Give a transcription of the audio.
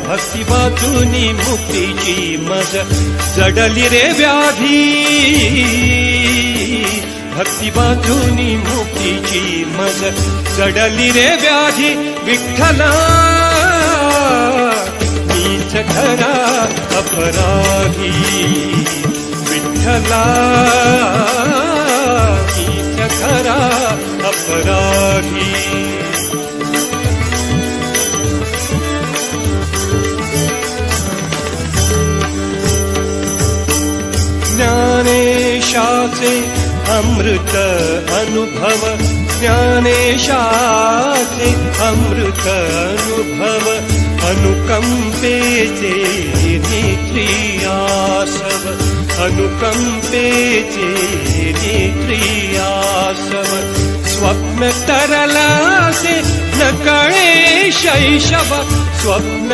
भक्ती वाचूनी मुक्तीची मज जडली रे व्याधी, भक्ती वाचूनी मुक्तीची मज जडली रे व्याधी. विठ्ठला मीच खरा अपराधी, विठ्ठला मीच खरा अपराधी. ज्ञानेशाचे अमृत अनुभव, ज्ञानेशाचे अमृत अनुभव, अनुकंपेचे नेत्रियासव, अनुकंपेचे नेत्रियासव. स्वप्न तरलासे न कळे शैशव, स्वप्न